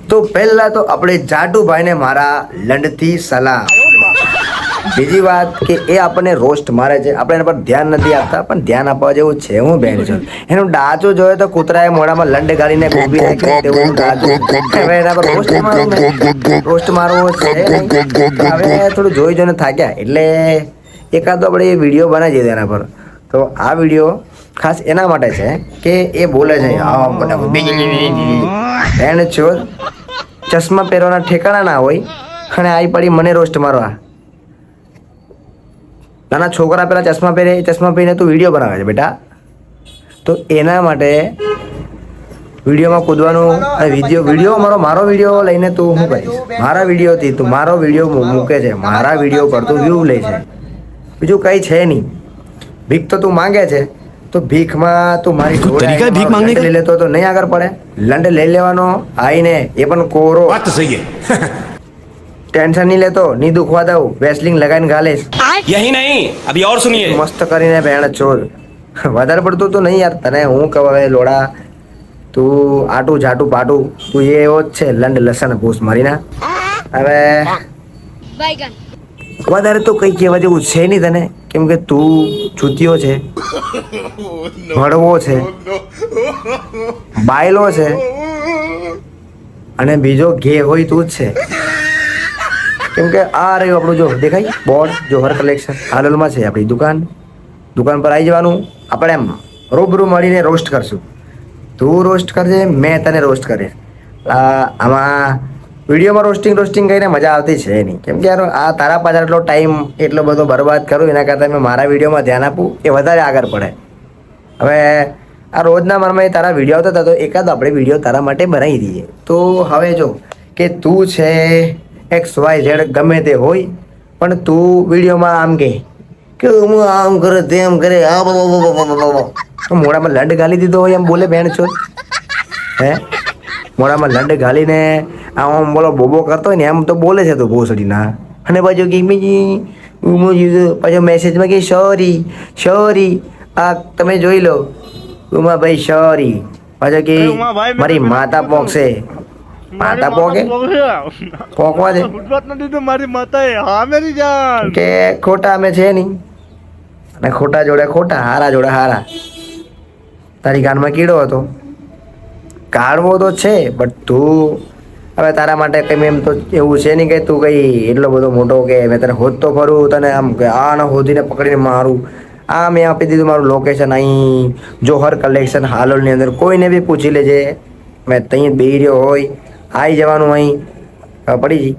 તો પહેલા તો આપણે જાટુભાઈને મારા લંડથી સલાહ. બીજી વાત કે એ આપણને રોસ્ટ મારે છે, આપણે એના પર ધ્યાન નથી આપતા, પણ ધ્યાન આપવા જેવું છે હું બેન છું. એનું ડાચું જોયે તો કૂતરાએ મોઢામાં લંડ ગાળીને ગોબી નાખ્યું તેવું ડાચું. હવે એના પર રોસ્ટ મારવું ને, રોસ્ટ મારવો છે નહીં. હવે થોડું જોઈ જોઈને થાક્યા એટલે એકાદો આપણે વિડીયો બનાવી દીધો એના પર. તો આ વિડીયો ખાસ એના માટે છે કે એ બોલે છે એને છો ચશ્મા પહેરવાના ઠેકાણા ના હોય અને આવી પડી મને રોસ્ટ મારવા. નાના છોકરા પેલા ચશ્મા પહેરે, ચશ્મા પહેરીને તું વિડીયો બનાવે છે બેટા. તો એના માટે વિડીયોમાં કૂદવાનું વિડીયો મારો વિડીયો લઈને તું શું કરીશ? મારા વિડીયોથી તું મારો વિડીયો મૂકે છે, મારા વિડીયો પર તું વ્યૂ લે છે, બીજું કંઈ છે નહીં. ભીખ તો તું માંગે છે, તો ભીખમાં તું મારી ભીખ માંગને લઈ લેતો તો નહીં આગળ પડે. લંડ લઈ લેવાનો આઈને, એ પણ કોરો. વાત સહી છે. ટેન્શન નહીં લેતો, નહીં દુખવા દઉં, વેસ્લિંગ લગાવીને ગાલીશ. यही नहीं अभी और सुनिए. મસ્ત કરીને ભેણ ચોર. વધારે પડતું તો નહીં યાર, તને હું કહું હવે લોડા, તું આટું જાટું પાટું, તું એવો જ છે લંડ લસણ ભૂસ મારીના. હવે વધારે તો કઈ કહેવા જેવું છે નહીં તને, કેમ કે તું ચૂતિયો છે, હળવો છે, બાયલો છે, અને બીજો ઘે હોય તું જ છે. કેમ કે આ રહ્યું આપણું, જો દેખાય બોર્ડ, જોહર કલેક્શન હાલોલમાં છે આપણી દુકાન પર આવી જવાનું. આપણે એમ રૂબરૂ મળીને રોસ્ટ કરશું. તું રોસ્ટ કરજે, મેં તને રોસ્ટ કરે. આમાં વિડીયોમાં રોસ્ટિંગ કરીને મજા આવતી છે નહીં, કેમ કે યાર આ તારા પાછળ એટલો ટાઈમ એટલો બધો બરબાદ કરું એના કરતાં મેં મારા વિડીયોમાં ધ્યાન આપું એ વધારે આગળ પડે. હવે આ રોજના મનમાં તારા વિડીયો આવતા હતા, તો એકાદ આપણે વિડીયો તારા માટે બનાવી દઈએ. તો હવે જો કે તું છે XYZ ગમે તે હોય, પણ તું વિડીયોમાં આમ કે હું આમ કરે તેમ કરે, મોઢામાં લંડ ગાલી દીધો હોય એમ બોલે બેન છો. હે મોઢામાં લંડ ગાલીને આમ બોલો બોબો કરતો હોય ને એમ તો બોલે છે તું ભોસડી ના. અને પાછું કે પાછો મેસેજમાં કે સોરી આ તમે જોઈ લો ઉમા ભાઈ સોરી. પાછો કે મારી માતા પોકશે. માતા પોકે પોકવા દે મારી માતા હા મેરી જાન કે ખોટા અમે છે નહીં, અને ખોટા જોડે ખોટા, હારા જોડે હારા. તારી ગાનમાં કીડો હતો, કાઢવો તો છે, બટ તું હવે તારા માટે કંઈ એમ તો એવું છે નહીં કે તું કંઈ એટલો બધો મોટો કે મેં તને હોદતો ફરું, તને આમ કે આને હોદીને પકડીને મારું. આ મેં આપી દીધું મારું લોકેશન અહીં જોહર કલેક્શન હાલોલની અંદર, કોઈને બી પૂછી લેજે, મેં ત્યાં બેહી રહ્યો હોય, આવી જવાનું અહીં પડી જઈ.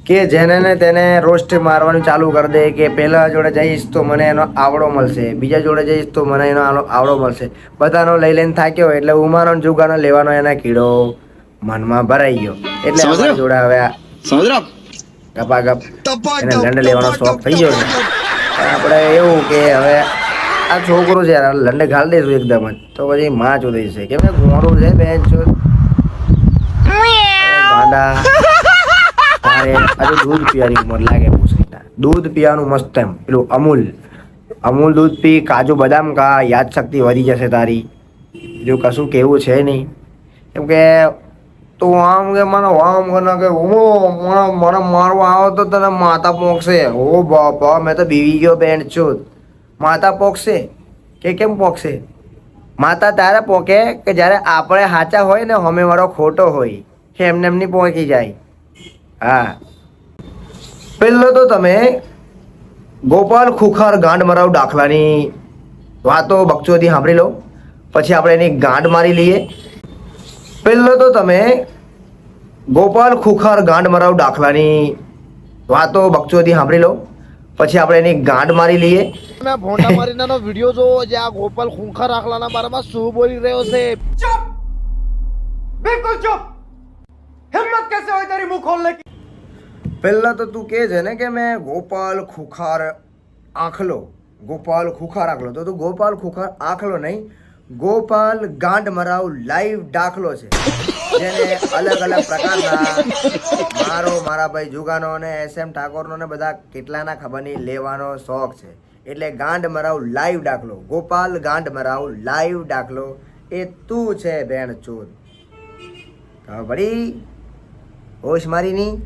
કે જેને ને તેને રોસ્ટ મારવાનું ચાલુ કરી દે કે પહેલા જોડે જઈશ તો મને એનો આવડો મળશે, બીજા જોડે જઈશ તો મને એનો આવડો મળશે. બધાનો લઈ લઈને થાક્યો એટલે ઉમાનો જુગાનો લેવાનો એના કીડો મનમાં ભરાઈ ગયો. એટલે અમારી જોડે હવે ગપાગપ એને લંડ લેવાનો શોખ થઈ ગયો છે. આપણે એવું કે હવે આ છોકરો છે યાર, લંડ ઘાલ દઈશું એકદમ જ તો પછી માં ચોદી છે, કેમ કે ઘોડું છે બેન છો ગાંડા. આજે દૂધ પીવાની ઉંમર લાગે પૂછીને, દૂધ પીવાનું મસ્ત એમ પેલું અમૂલ દૂધ પી, કાજુ બદામ ખા, યાદ શક્તિ વધી જશે તારી. બીજું કશું કેવું છે નહીં, કેમ કે તું આમ કે મને આમ કે ના કે મને મારવા આવો તો તને માતા પોકશે. ઓ બાપા મેં તો બીવી ગયો બેન છું. માતા પોકશે કે કેમ પોકશે? માતા ત્યારે પોકે કે જ્યારે આપણે સાચા હોય ને સામેવાળો ખોટો હોય, એમને એમની પોકી જાય. હા, પહેલો તો તમે ગોપાલ ખુખાર ગાંડ મરાવ દાખલાની વાતો બકચોદી સાંભળી લો, પછી આપણે એની ગાંડ મારી લઈએ. પહેલો તો તમે ગોપાલ ખુખાર ગાંડ મરાવ દાખલાની વાતો બકચોદી સાંભળી લો, પછી આપણે એની ગાંડ મારી લઈએ. મેં ભોંડા મારીનાનો વિડિયો જોવો જે આ ગોપાલ ખૂંખાર આખલાના બારામાં શું બોલી રહ્યો છે. चुप, बिल्कुल चुप. हिम्मत कैसे हुई तेरी मुंह खोलने की? પહેલા તો તું કહે છે ને કે મેં ગોપાલ ખુખાર આખલો તો તું ગોપાલ ખુખાર આખલો નહીં, ગોપાલ ગાંડ મરાવ લાઈવ દાખલો છે, જેને અલગ અલગ પ્રકારના મારા ભાઈ જુગાનો અને SM ઠાકોરનો ને બધા કેટલાના ખબર નહીં લેવાનો શોખ છે. એટલે ગાંડ મરાવ લાઈવ દાખલો, ગોપાલ ગાંડ મરાવ લાઈવ દાખલો એ તું છે બેન ચોર. ખબર પડી હોશ મારી નહીં